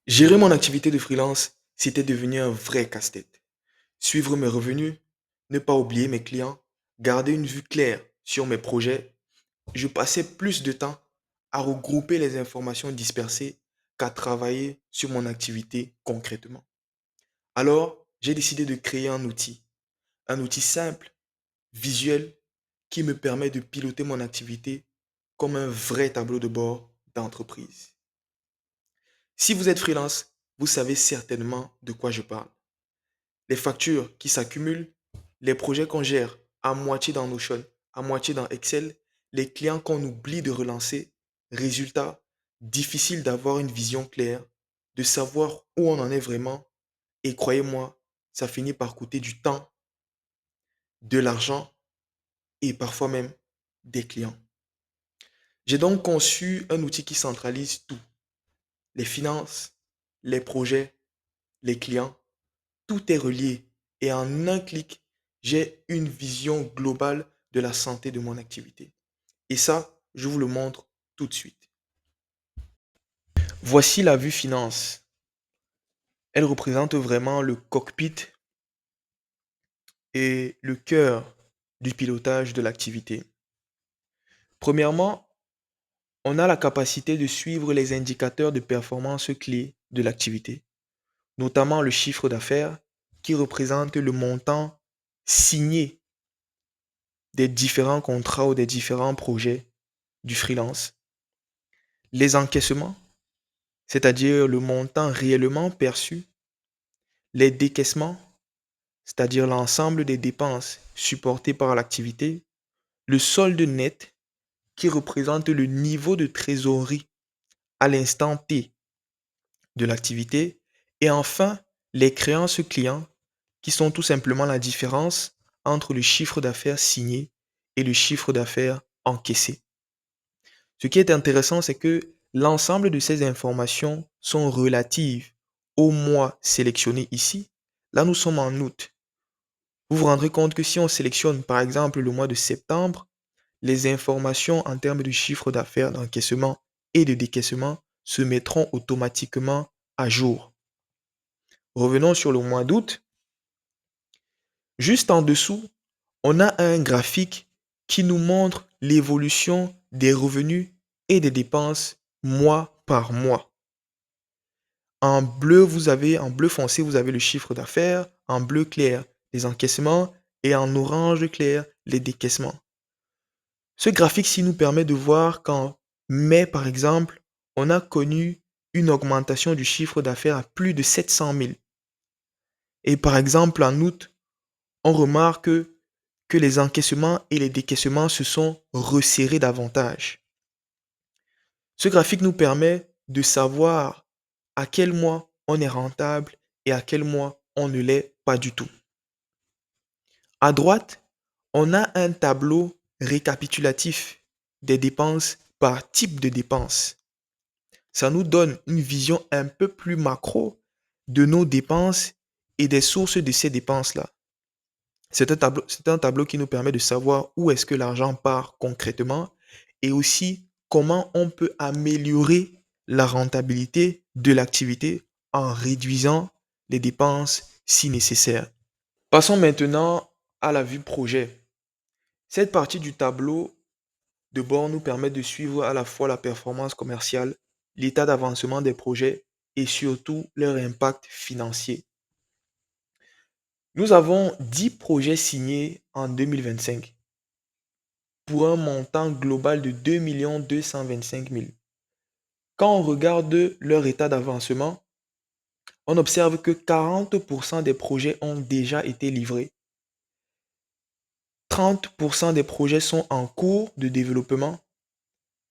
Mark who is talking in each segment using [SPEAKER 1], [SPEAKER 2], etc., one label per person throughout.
[SPEAKER 1] Gérer mon activité de freelance, c'était devenu un vrai casse-tête. Suivre mes revenus, ne pas oublier mes clients, garder une vue claire sur mes projets. Je passais plus de temps à regrouper les informations dispersées qu'à travailler sur mon activité concrètement. Alors, j'ai décidé de créer un outil simple, visuel, qui me permet de piloter mon activité comme un vrai tableau de bord d'entreprise. Si vous êtes freelance, vous savez certainement de quoi je parle. Les factures qui s'accumulent, les projets qu'on gère à moitié dans Notion, à moitié dans Excel, les clients qu'on oublie de relancer. Résultat, difficile d'avoir une vision claire, de savoir où on en est vraiment. Et croyez-moi, ça finit par coûter du temps, de l'argent et parfois même des clients. J'ai donc conçu un outil qui centralise tout, les finances, les projets, les clients. Tout est relié et en un clic, j'ai une vision globale de la santé de mon activité. Et ça, je vous le montre tout de suite. Voici la vue finance. Elle représente vraiment le cockpit et le cœur du pilotage de l'activité. Premièrement, on a la capacité de suivre les indicateurs de performance clés de l'activité, notamment le chiffre d'affaires qui représente le montant signé des différents contrats ou des différents projets du freelance. Les encaissements, c'est-à-dire le montant réellement perçu. Les décaissements, c'est-à-dire l'ensemble des dépenses supportées par l'activité. Le solde net, qui représente le niveau de trésorerie à l'instant T de l'activité. Et enfin, les créances clients, qui sont tout simplement la différence entre le chiffre d'affaires signé et le chiffre d'affaires encaissé. Ce qui est intéressant, c'est que l'ensemble de ces informations sont relatives au mois sélectionné ici. Là, nous sommes en août. Vous vous rendrez compte que si on sélectionne par exemple le mois de septembre, les informations en termes de chiffre d'affaires, d'encaissement et de décaissement se mettront automatiquement à jour. Revenons sur le mois d'août. Juste en dessous, on a un graphique qui nous montre l'évolution des revenus et des dépenses mois par mois. En bleu foncé, vous avez le chiffre d'affaires, en bleu clair, les encaissements et en orange clair, les décaissements. Ce graphique-ci nous permet de voir qu'en mai, par exemple, on a connu une augmentation du chiffre d'affaires à plus de 700 000. Et par exemple, en août, on remarque que les encaissements et les décaissements se sont resserrés davantage. Ce graphique nous permet de savoir à quel mois on est rentable et à quel mois on ne l'est pas du tout. À droite, on a un tableau récapitulatif des dépenses par type de dépenses. Ça nous donne une vision un peu plus macro de nos dépenses et des sources de ces dépenses-là. C'est un tableau qui nous permet de savoir où est-ce que l'argent part concrètement et aussi comment on peut améliorer la rentabilité de l'activité en réduisant les dépenses si nécessaire. Passons maintenant à la vue projet. Cette partie du tableau de bord nous permet de suivre à la fois la performance commerciale, l'état d'avancement des projets et surtout leur impact financier. Nous avons 10 projets signés en 2025 pour un montant global de 2 225 000. Quand on regarde leur état d'avancement, on observe que 40% des projets ont déjà été livrés, 30% des projets sont en cours de développement,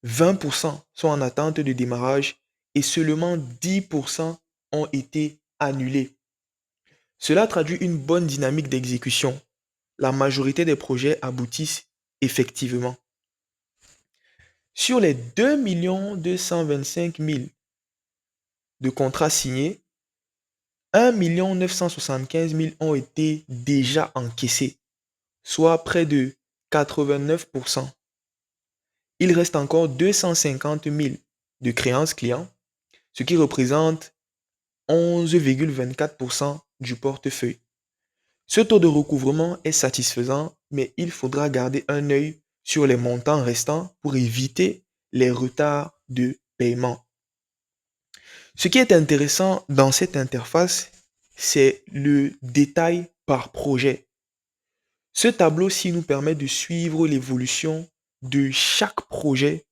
[SPEAKER 1] 20% sont en attente de démarrage et seulement 10% ont été annulés. Cela traduit une bonne dynamique d'exécution. La majorité des projets aboutissent effectivement. Sur les 2 225 000 de contrats signés, 1 975 000 ont été déjà encaissés, soit près de 89%. Il reste encore 250 000 de créances clients, ce qui représente 11,24% du portefeuille. Ce taux de recouvrement est satisfaisant, mais il faudra garder un œil sur les montants restants pour éviter les retards de paiement. Ce qui est intéressant dans cette interface, c'est le détail par projet. Ce tableau-ci nous permet de suivre l'évolution de chaque projet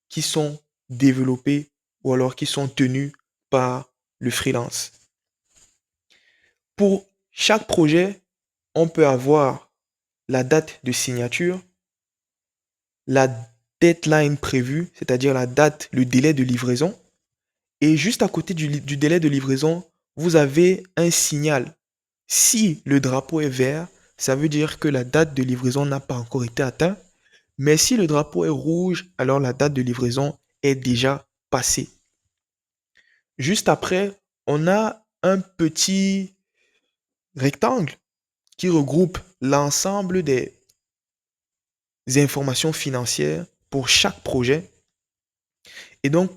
[SPEAKER 1] qui sont développés ou alors qui sont tenus par le freelance. Pour chaque projet, on peut avoir la date de signature, la deadline prévue, c'est-à-dire la date, le délai de livraison. Et juste à côté du délai de livraison, vous avez un signal. Si le drapeau est vert, ça veut dire que la date de livraison n'a pas encore été atteinte. Mais si le drapeau est rouge, alors la date de livraison est déjà passée. Juste après, on a un petit rectangle qui regroupe l'ensemble des informations financières pour chaque projet. Et donc,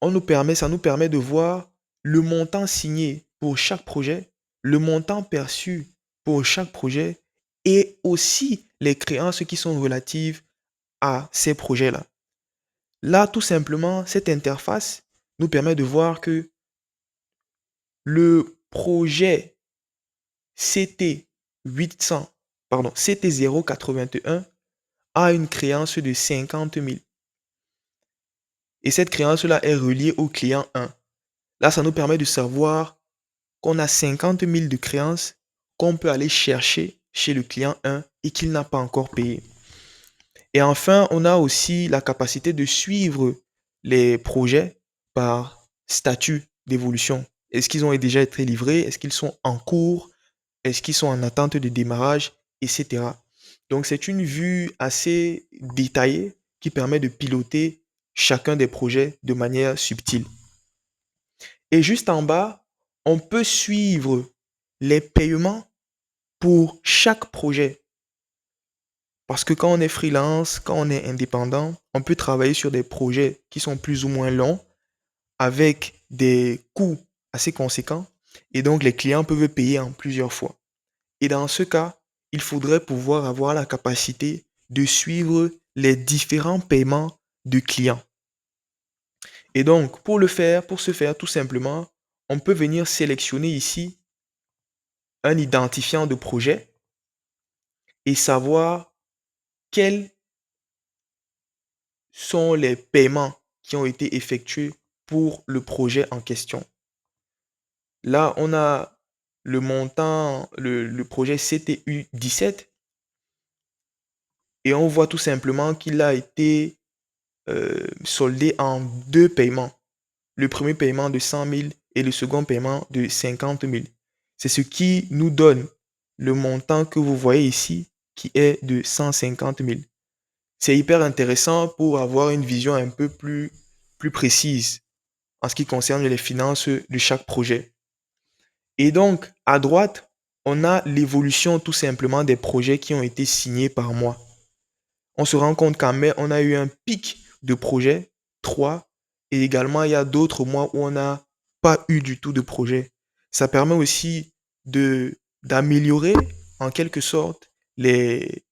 [SPEAKER 1] ça nous permet de voir le montant signé pour chaque projet, le montant perçu pour chaque projet et aussi les créances qui sont relatives à ces projets-là. Là, tout simplement, cette interface nous permet de voir que le projet CT 800, pardon, CT 081 a une créance de 50 000. Et cette créance-là est reliée au client 1. Là, ça nous permet de savoir qu'on a 50 000 de créances qu'on peut aller chercher chez le client 1 et qu'il n'a pas encore payé. Et enfin, on a aussi la capacité de suivre les projets par statut d'évolution. Est-ce qu'ils ont déjà été livrés? Est-ce qu'ils sont en cours? Est-ce qu'ils sont en attente de démarrage? Etc. Donc, c'est une vue assez détaillée qui permet de piloter chacun des projets de manière subtile. Et juste en bas, on peut suivre les paiements pour chaque projet. Parce que quand on est freelance, quand on est indépendant, on peut travailler sur des projets qui sont plus ou moins longs, avec des coûts assez conséquents, et donc les clients peuvent payer en plusieurs fois. Et dans ce cas, il faudrait pouvoir avoir la capacité de suivre les différents paiements de clients. Et donc, pour ce faire tout simplement, on peut venir sélectionner ici un identifiant de projet et savoir quels sont les paiements qui ont été effectués pour le projet en question. Là, on a le montant, le projet CTU 17 et on voit tout simplement qu'il a été soldé en deux paiements. Le premier paiement de 100 000 et le second paiement de 50 000. C'est ce qui nous donne le montant que vous voyez ici qui est de 150 000. C'est hyper intéressant pour avoir une vision un peu plus précise en ce qui concerne les finances de chaque projet. Et donc, à droite, on a l'évolution tout simplement des projets qui ont été signés par mois. On se rend compte qu'en mai, on a eu un pic de projets, 3, et également il y a d'autres mois où on n'a pas eu du tout de projet. Ça permet aussi d'améliorer en quelque sorte les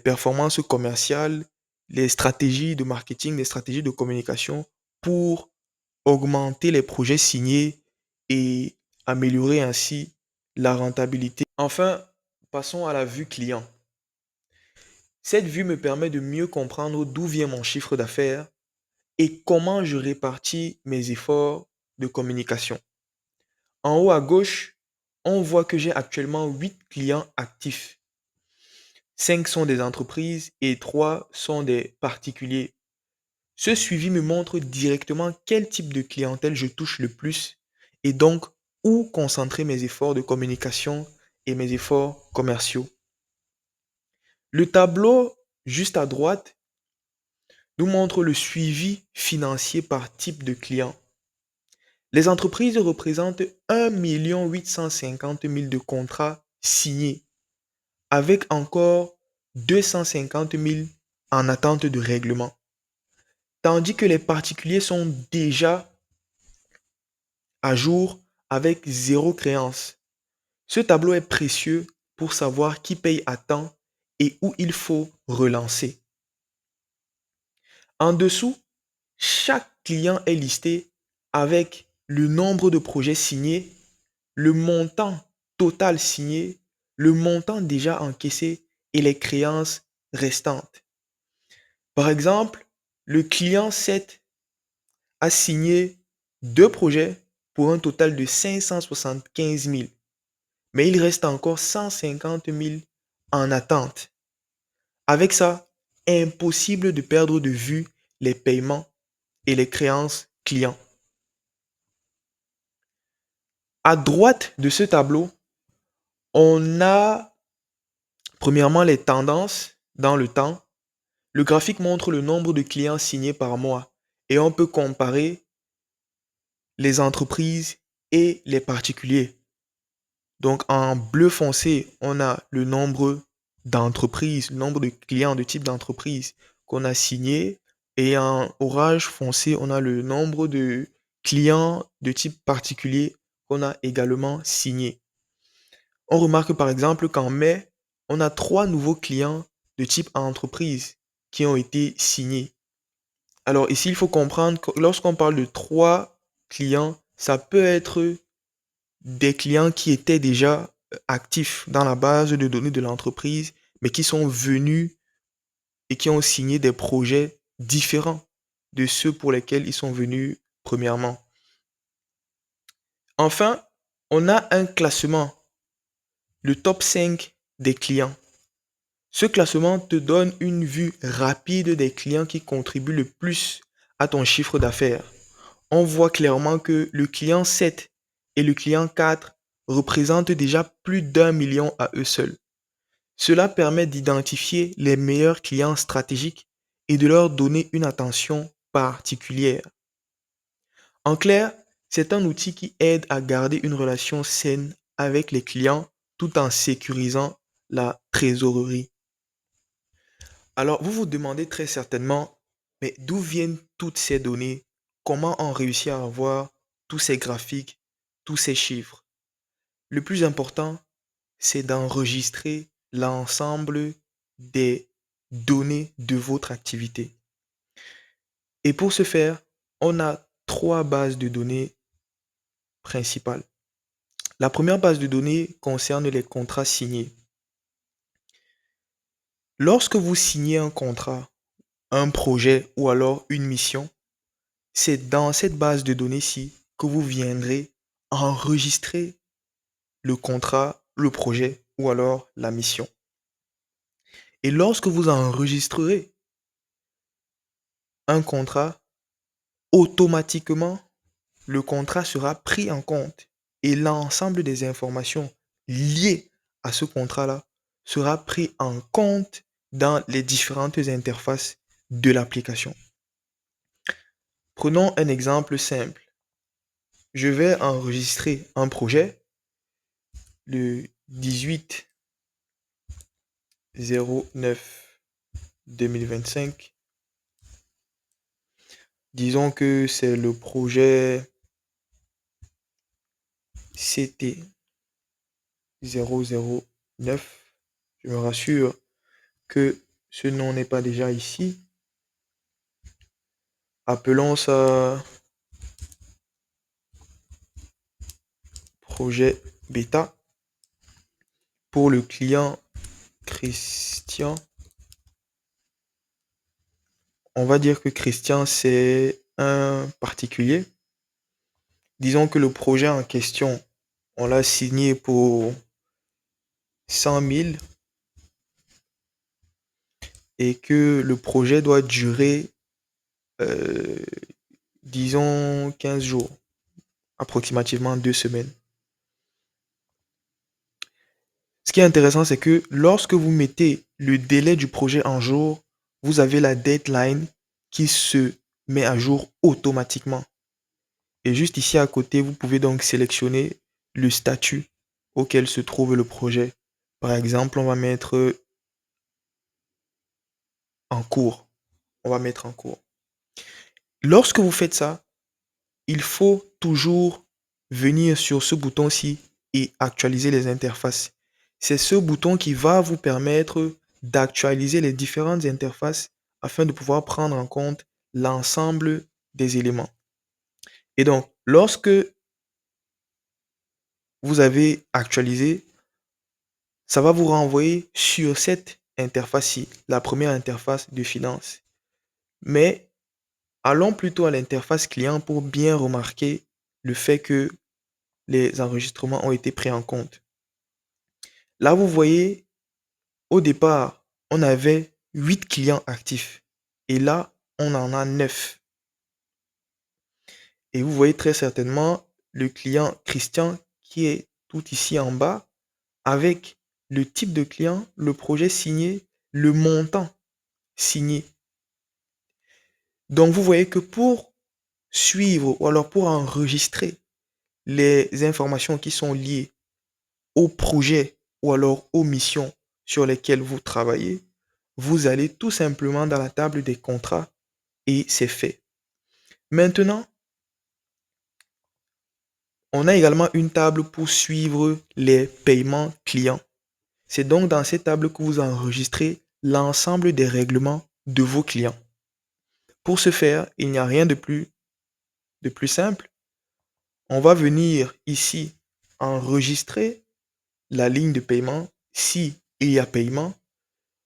[SPEAKER 1] performances commerciales, les stratégies de marketing, les stratégies de communication pour augmenter les projets signés et améliorer ainsi la rentabilité. Enfin, passons à la vue client. Cette vue me permet de mieux comprendre d'où vient mon chiffre d'affaires et comment je répartis mes efforts de communication. En haut à gauche, on voit que j'ai actuellement 8 clients actifs. 5 sont des entreprises et 3 sont des particuliers. Ce suivi me montre directement quel type de clientèle je touche le plus et donc où concentrer mes efforts de communication et mes efforts commerciaux. Le tableau juste à droite nous montre le suivi financier par type de client. Les entreprises représentent 1,850 million de contrats signés, avec encore 250 000 en attente de règlement. Tandis que les particuliers sont déjà à jour avec zéro créance. Ce tableau est précieux pour savoir qui paye à temps et où il faut relancer. En dessous, chaque client est listé avec le nombre de projets signés, le montant total signé, le montant déjà encaissé et les créances restantes. Par exemple, le client 7 a signé deux projets pour un total de 575 000, mais il reste encore 150 000 en attente. Avec ça, impossible de perdre de vue les paiements et les créances clients. À droite de ce tableau, on a premièrement les tendances dans le temps. Le graphique montre le nombre de clients signés par mois et on peut comparer les entreprises et les particuliers. Donc en bleu foncé, on a le nombre d'entreprises, le nombre de clients de type d'entreprise qu'on a signé. Et en orange foncé, on a le nombre de clients de type particulier qu'on a également signé. On remarque par exemple qu'en mai, on a trois nouveaux clients de type entreprise qui ont été signés. Alors ici, il faut comprendre que lorsqu'on parle de trois clients, ça peut être des clients qui étaient déjà actifs dans la base de données de l'entreprise, mais qui sont venus et qui ont signé des projets différents de ceux pour lesquels ils sont venus premièrement. Enfin, on a un classement, le top 5 des clients. Ce classement te donne une vue rapide des clients qui contribuent le plus à ton chiffre d'affaires. On voit clairement que le client 7 et le client 4 représentent déjà plus d'1 million à eux seuls. Cela permet d'identifier les meilleurs clients stratégiques et de leur donner une attention particulière. En clair, c'est un outil qui aide à garder une relation saine avec les clients tout en sécurisant la trésorerie. Alors, vous vous demandez très certainement, mais d'où viennent toutes ces données? Comment on réussit à avoir tous ces graphiques, tous ces chiffres? Le plus important, c'est d'enregistrer l'ensemble des données de votre activité. Et pour ce faire, on a trois bases de données principales. La première base de données concerne les contrats signés. Lorsque vous signez un contrat, un projet ou alors une mission, c'est dans cette base de données-ci que vous viendrez enregistrer le contrat, le projet ou alors la mission. Et lorsque vous enregistrerez un contrat, automatiquement, le contrat sera pris en compte et l'ensemble des informations liées à ce contrat-là sera pris en compte dans les différentes interfaces de l'application. Prenons un exemple simple. Je vais enregistrer un projet le 18/09/2025. Disons que c'est le projet CT 009. Je me rassure que ce nom n'est pas déjà ici. Appelons ça projet bêta. Pour le client Christian, on va dire que Christian, c'est un particulier. Disons que le projet en question, on l'a signé pour 100 000 et que le projet doit durer, euh, disons, 15 jours, approximativement 2 semaines. Ce qui est intéressant, c'est que lorsque vous mettez le délai du projet en jour, vous avez la deadline qui se met à jour automatiquement. Et juste ici à côté, vous pouvez donc sélectionner le statut auquel se trouve le projet. Par exemple, on va mettre en cours. On va mettre en cours. Lorsque vous faites ça, il faut toujours venir sur ce bouton-ci et actualiser les interfaces. C'est ce bouton qui va vous permettre d'actualiser les différentes interfaces afin de pouvoir prendre en compte l'ensemble des éléments. Et donc, lorsque vous avez actualisé, ça va vous renvoyer sur cette interface-ci, la première interface de finance. Mais allons plutôt à l'interface client pour bien remarquer le fait que les enregistrements ont été pris en compte. Là, vous voyez, au départ, on avait 8 clients actifs. Et là, on en a 9. Et vous voyez très certainement le client Christian qui est tout ici en bas avec le type de client, le projet signé, le montant signé. Donc, vous voyez que pour suivre ou alors pour enregistrer les informations qui sont liées au projet ou alors aux missions sur lesquelles vous travaillez, vous allez tout simplement dans la table des contrats et c'est fait. Maintenant, on a également une table pour suivre les paiements clients. C'est donc dans cette table que vous enregistrez l'ensemble des règlements de vos clients. Pour ce faire, il n'y a rien de plus simple. On va venir ici enregistrer la ligne de paiement si il y a paiement.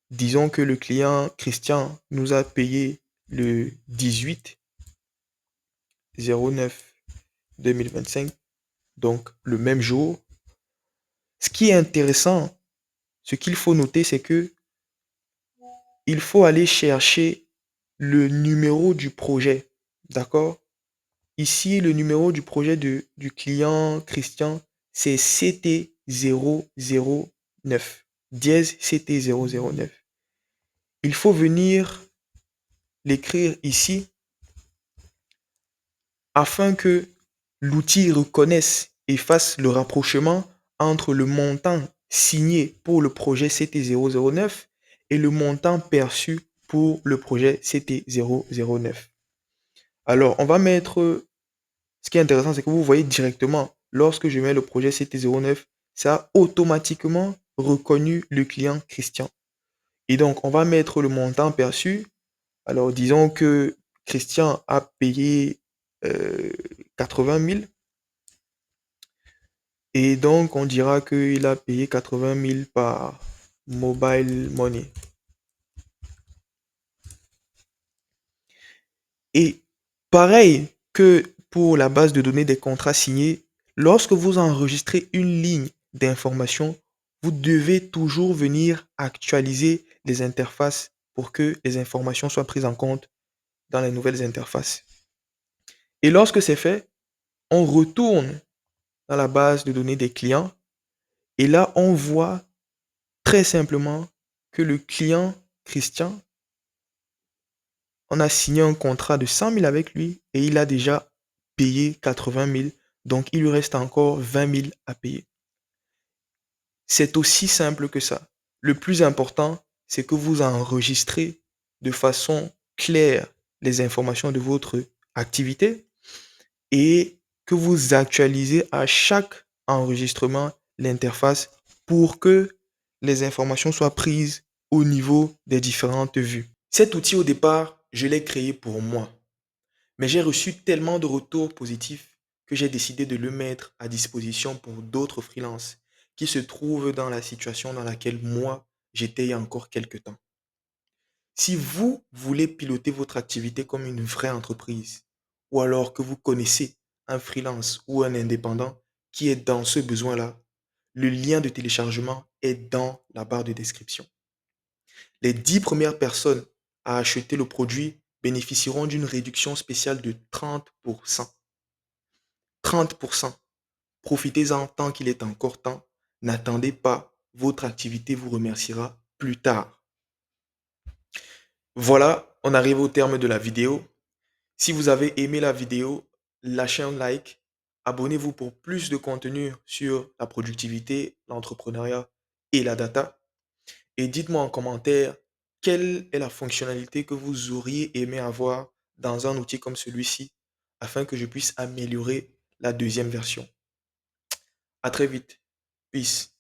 [SPEAKER 1] Disons que le client Christian nous a payé le 18/09/2025, donc le même jour. Ce qui est intéressant, ce qu'il faut noter, c'est que il faut aller chercher le numéro du projet. D'accord? Ici, le numéro du projet du client Christian, c'est CT009. Dièse CT009. Il faut venir l'écrire ici afin que l'outil reconnaisse et fasse le rapprochement entre le montant signé pour le projet CT009 et le montant perçu pour le projet CT009. Alors, on va mettre, ce qui est intéressant, c'est que vous voyez directement, lorsque je mets le projet CT09, ça a automatiquement reconnu le client Christian. Et donc, on va mettre le montant perçu. Alors, disons que Christian a payé 80 000. Et donc, on dira qu'il a payé 80 000 par mobile money. Et pareil que pour la base de données des contrats signés, lorsque vous enregistrez une ligne d'information, vous devez toujours venir actualiser les interfaces pour que les informations soient prises en compte dans les nouvelles interfaces. Et lorsque c'est fait, on retourne dans la base de données des clients et là, on voit très simplement que le client Christian, on a signé un contrat de 100 000 avec lui et il a déjà payé 80 000. Donc, il lui reste encore 20 000 à payer. C'est aussi simple que ça. Le plus important, c'est que vous enregistrez de façon claire les informations de votre activité et que vous actualisez à chaque enregistrement l'interface pour que les informations soient prises au niveau des différentes vues. Cet outil, au départ, je l'ai créé pour moi, mais j'ai reçu tellement de retours positifs que j'ai décidé de le mettre à disposition pour d'autres freelances qui se trouvent dans la situation dans laquelle moi, j'étais il y a encore quelques temps. Si vous voulez piloter votre activité comme une vraie entreprise, ou alors que vous connaissez un freelance ou un indépendant qui est dans ce besoin-là, le lien de téléchargement est dans la barre de description. Les 10 premières personnes à acheter le produit bénéficieront d'une réduction spéciale de 30%. 30%. Profitez-en tant qu'il est encore temps. N'attendez pas, votre activité vous remerciera plus tard. Voilà, on arrive au terme de la vidéo. Si vous avez aimé la vidéo, lâchez un like, abonnez-vous pour plus de contenu sur la productivité, l'entrepreneuriat et la data. Et dites-moi en commentaire quelle est la fonctionnalité que vous auriez aimé avoir dans un outil comme celui-ci afin que je puisse améliorer la deuxième version. À très vite. Peace.